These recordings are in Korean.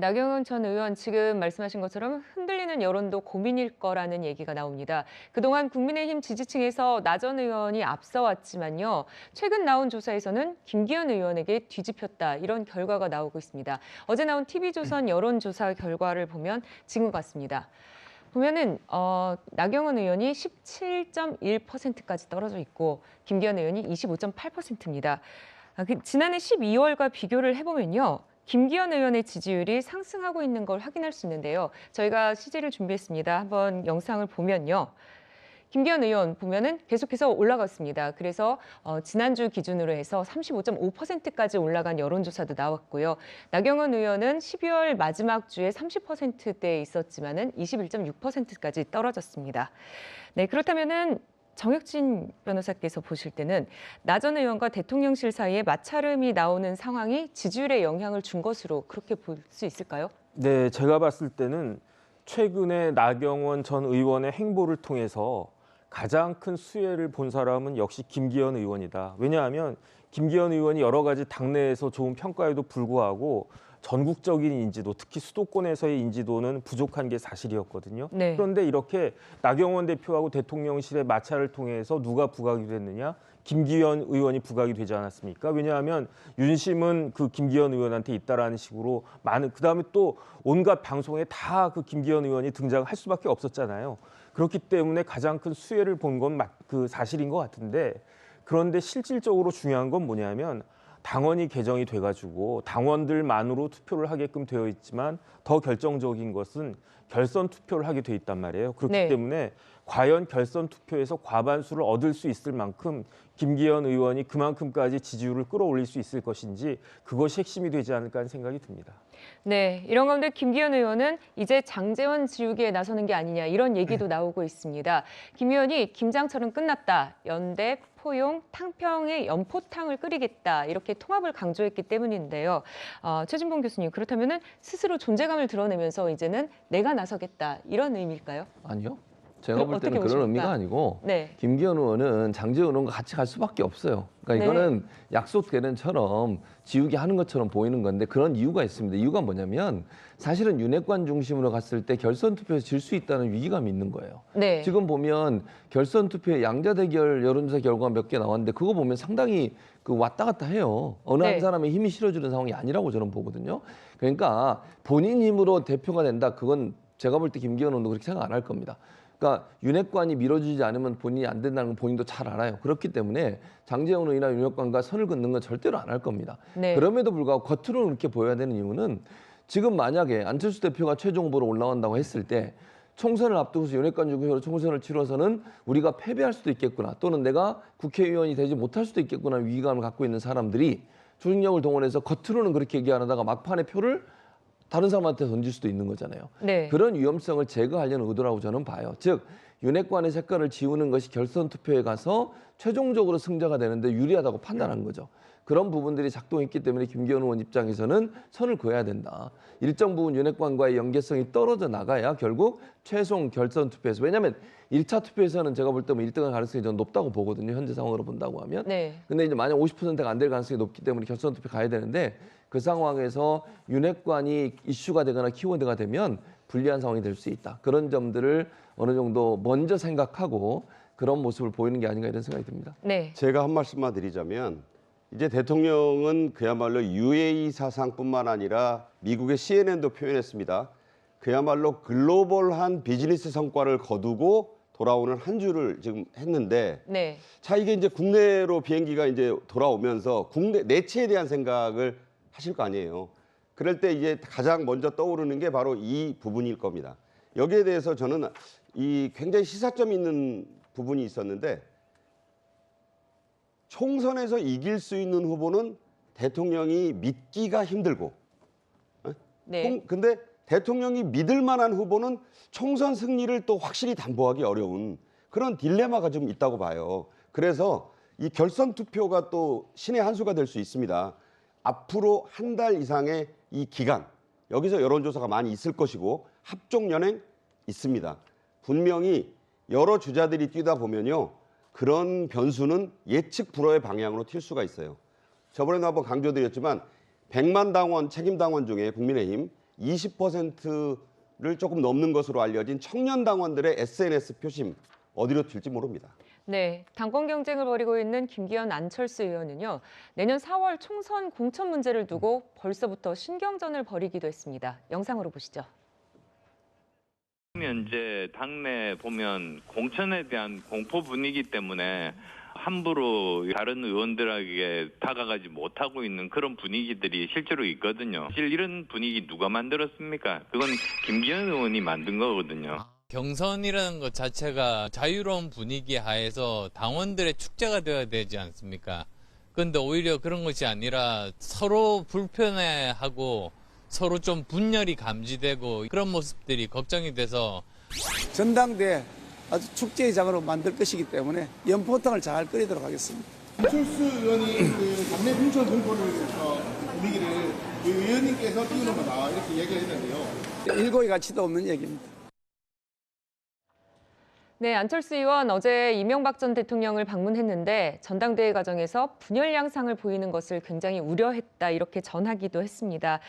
나경원 전 의원 지금 말씀하신 것처럼 흔들리는 여론도 고민일 거라는 얘기가 나옵니다. 그동안 국민의힘 지지층에서 나 전 의원이 앞서왔지만요. 최근 나온 조사에서는 김기현 의원에게 뒤집혔다 이런 결과가 나오고 있습니다. 어제 나온 TV조선 여론조사 결과를 보면 지금 같습니다. 보면은 나경원 의원이 17.1%까지 떨어져 있고 김기현 의원이 25.8%입니다. 지난해 12월과 비교를 해보면요. 김기현 의원의 지지율이 상승하고 있는 걸 확인할 수 있는데요. 저희가 CG를 준비했습니다. 한번 영상을 보면요. 김기현 의원 보면은 계속해서 올라갔습니다. 그래서 지난주 기준으로 해서 35.5%까지 올라간 여론조사도 나왔고요. 나경원 의원은 12월 마지막 주에 30%대에 있었지만은 21.6%까지 떨어졌습니다. 네, 그렇다면은 정혁진 변호사께서 보실 때는 나 전 의원과 대통령실 사이에 마찰음이 나오는 상황이 지지율에 영향을 준 것으로 그렇게 볼 수 있을까요? 네, 제가 봤을 때는 최근에 나경원 전 의원의 행보를 통해서 가장 큰 수혜를 본 사람은 역시 김기현 의원이다. 왜냐하면 김기현 의원이 여러 가지 당내에서 좋은 평가에도 불구하고 전국적인 인지도, 특히 수도권에서의 인지도는 부족한 게 사실이었거든요. 네. 그런데 이렇게 나경원 대표하고 대통령실의 마찰을 통해서 누가 부각이 됐느냐? 김기현 의원이 부각이 되지 않았습니까? 왜냐하면 윤심은 그 김기현 의원한테 있다라는 식으로 많은, 그다음에 또 온갖 방송에 다 그 김기현 의원이 등장할 수밖에 없었잖아요. 그렇기 때문에 가장 큰 수혜를 본 건 그 사실인 것 같은데, 그런데 실질적으로 중요한 건 뭐냐면 당원이 개정이 돼가지고 당원들만으로 투표를 하게끔 되어 있지만 더 결정적인 것은 결선 투표를 하게 돼 있단 말이에요. 그렇기 네. 때문에 과연 결선 투표에서 과반수를 얻을 수 있을 만큼 김기현 의원이 그만큼까지 지지율을 끌어올릴 수 있을 것인지 그것이 핵심이 되지 않을까 하는 생각이 듭니다. 네, 이런 가운데 김기현 의원은 이제 장제원 지우기에 나서는 게 아니냐 이런 얘기도 나오고 있습니다. 김 의원이 김장철은 끝났다. 연대, 포용, 탕평의 연포탕을 끓이겠다. 이렇게 통합을 강조했기 때문인데요. 최진봉 교수님, 그렇다면은 스스로 존재감을 드러내면서 이제는 내가 나서겠다. 이런 의미일까요? 아니요. 제가 볼 때는 어떻게 그런 보십니까? 의미가 아니고 네. 김기현 의원은 장제원 의원과 같이 갈 수밖에 없어요. 그러니까 네. 이거는 약속되는처럼 지우기 하는 것처럼 보이는 건데 그런 이유가 있습니다. 이유가 뭐냐면 사실은 윤핵관 중심으로 갔을 때 결선 투표에서 질 수 있다는 위기감이 있는 거예요. 네. 지금 보면 결선 투표에 양자 대결 여론조사 결과가 몇 개 나왔는데 그거 보면 상당히 그 왔다 갔다 해요. 어느 네. 한 사람의 힘이 실어주는 상황이 아니라고 저는 보거든요. 그러니까 본인 힘으로 대표가 된다. 그건 제가 볼 때 김기현 의원도 그렇게 생각 안 할 겁니다. 그러니까 윤핵관이 밀어주지 않으면 본인이 안 된다는 건 본인도 잘 알아요. 그렇기 때문에 장제원 의원이나 윤핵관과 선을 긋는 건 절대로 안 할 겁니다. 네. 그럼에도 불구하고 겉으로는 이렇게 보여야 되는 이유는 지금 만약에 안철수 대표가 최종 후보로 올라간다고 했을 때 총선을 앞두고서 윤핵관 중심으로 총선을 치러서는 우리가 패배할 수도 있겠구나, 또는 내가 국회의원이 되지 못할 수도 있겠구나 위기감을 갖고 있는 사람들이 조직력을 동원해서 겉으로는 그렇게 얘기 안 하다가 막판에 표를 다른 사람한테 던질 수도 있는 거잖아요. 네. 그런 위험성을 제거하려는 의도라고 저는 봐요. 즉 윤핵관의 색깔을 지우는 것이 결선 투표에 가서 최종적으로 승자가 되는데 유리하다고 판단한 거죠. 그런 부분들이 작동했기 때문에 김기현 의원 입장에서는 선을 그어야 된다. 일정 부분 윤핵관과의 연계성이 떨어져 나가야 결국 최종 결선 투표에서, 왜냐하면 1차 투표에서는 제가 볼 때 1등할 가능성이 좀 높다고 보거든요. 현재 상황으로 본다고 하면. 네. 근데 이제 만약 50%가 안 될 가능성이 높기 때문에 결선 투표 가야 되는데 그 상황에서 윤핵관이 이슈가 되거나 키워드가 되면 불리한 상황이 될 수 있다. 그런 점들을 어느 정도 먼저 생각하고 그런 모습을 보이는 게 아닌가 이런 생각이 듭니다. 네. 제가 한 말씀만 드리자면 이제 대통령은 그야말로 UAE 사상뿐만 아니라 미국의 CNN도 표현했습니다. 그야말로 글로벌한 비즈니스 성과를 거두고 돌아오는 한 주를 지금 했는데, 네. 자, 이게 이제 국내로 비행기가 이제 돌아오면서 국내 내치에 대한 생각을 하실 거 아니에요. 그럴 때 이제 가장 먼저 떠오르는 게 바로 이 부분일 겁니다. 여기에 대해서 저는 이 굉장히 시사점이 있는 부분이 있었는데, 총선에서 이길 수 있는 후보는 대통령이 믿기가 힘들고, 네. 근데 대통령이 믿을 만한 후보는 총선 승리를 또 확실히 담보하기 어려운 그런 딜레마가 좀 있다고 봐요. 그래서 이 결선 투표가 또 신의 한 수가 될 수 있습니다. 앞으로 한 달 이상의 이 기간, 여기서 여론조사가 많이 있을 것이고 합종 연행 있습니다. 분명히 여러 주자들이 뛰다 보면요, 그런 변수는 예측 불허의 방향으로 튈 수가 있어요. 저번에도 한번 강조드렸지만 100만 당원, 책임 당원 중에 국민의힘 20%를 조금 넘는 것으로 알려진 청년 당원들의 SNS 표심 어디로 튈지 모릅니다. 네, 당권 경쟁을 벌이고 있는 김기현 안철수 의원은요, 내년 4월 총선 공천 문제를 두고 벌써부터 신경전을 벌이기도 했습니다. 영상으로 보시죠. 현재 당내 보면 공천에 대한 공포 분위기 때문에 함부로 다른 의원들에게 다가가지 못하고 있는 그런 분위기들이 실제로 있거든요. 사실 이런 분위기 누가 만들었습니까? 그건 김기현 의원이 만든 거거든요. 경선이라는 것 자체가 자유로운 분위기 하에서 당원들의 축제가 되어야 되지 않습니까? 그런데 오히려 그런 것이 아니라 서로 불편해하고 서로 좀 분열이 감지되고 그런 모습들이 걱정이 돼서 전당대 아주 축제의 장으로 만들 것이기 때문에 연포탕을 잘 끓이도록 하겠습니다. 안철수 의원이 그 당내 공천 공포를 분위기를 그 의원님께서 띄우는 거다 이렇게 얘기를 했는데요. 일고의 가치도 없는 얘기입니다. 네, 안철수 의원 어제 이명박 전 대통령을 방문했는데 전당대회 과정에서 분열 양상을 보이는 것을 굉장히 우려했다 이렇게 전하기도 했습니다.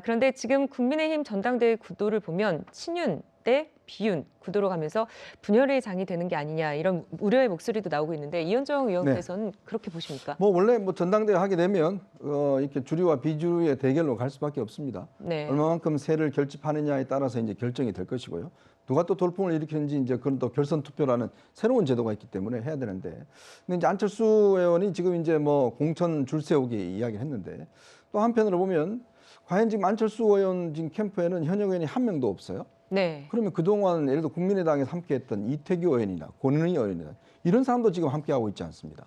그런데 지금 국민의힘 전당대회 구도를 보면 친윤 대 비윤 구도로 가면서 분열의 장이 되는 게 아니냐 이런 우려의 목소리도 나오고 있는데 이현정 의원께서는 그렇게 보십니까? 원래 전당대회 하게 되면 이렇게 주류와 비주류의 대결로 갈 수밖에 없습니다. 네. 얼마만큼 세를 결집하느냐에 따라서 이제 결정이 될 것이고요. 누가 또 돌풍을 일으키는지 이제 그런 또 결선 투표라는 새로운 제도가 있기 때문에 해야 되는데, 근데 이제 안철수 의원이 지금 이제 공천 줄 세우기 이야기를 했는데 또 한편으로 보면 과연 지금 안철수 의원 지금 캠프에는 현역 의원이 한 명도 없어요. 네. 그러면 그동안 예를 들어 국민의당에서 함께했던 이태규 의원이나 권은희 의원이나 이런 사람도 지금 함께하고 있지 않습니다.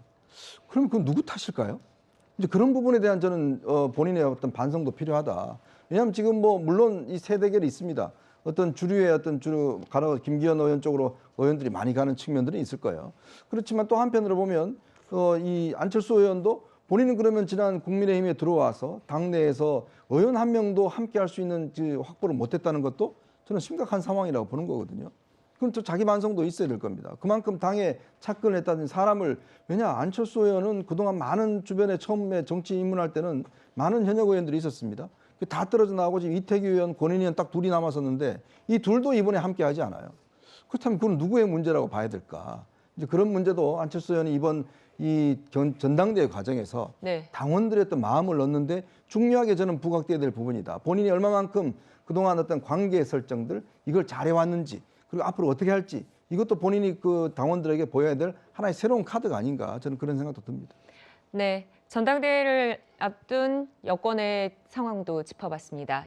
그럼 그건 누구 탓일까요? 이제 그런 부분에 대한 저는 본인의 어떤 반성도 필요하다. 왜냐하면 지금 물론 이 세 대결이 있습니다. 어떤 주류의 가로 김기현 의원 쪽으로 의원들이 많이 가는 측면들이 있을 거예요. 그렇지만 또 한편으로 보면 이 안철수 의원도 본인은 그러면 지난 국민의힘에 들어와서 당내에서 의원 한 명도 함께할 수 있는 확보를 못했다는 것도 저는 심각한 상황이라고 보는 거거든요. 그럼 또 자기 반성도 있어야 될 겁니다. 그만큼 당에 착근을 했다는 사람을, 왜냐 안철수 의원은 그동안 많은 주변에 처음에 정치 입문할 때는 많은 현역 의원들이 있었습니다. 다 떨어져 나오고 지금 이태규 의원, 권은희 의원 딱 둘이 남았었는데 이 둘도 이번에 함께하지 않아요. 그렇다면 그건 누구의 문제라고 봐야 될까? 이제 그런 문제도 안철수 의원이 이번 이 전당대회 과정에서 네. 당원들의 어떤 마음을 얻는데 중요하게 저는 부각돼야 될 부분이다. 본인이 얼마만큼 그동안 어떤 관계 설정들 이걸 잘해왔는지, 그리고 앞으로 어떻게 할지, 이것도 본인이 그 당원들에게 보여야 될 하나의 새로운 카드가 아닌가, 저는 그런 생각도 듭니다. 네, 전당대회를 앞둔 여권의 상황도 짚어봤습니다.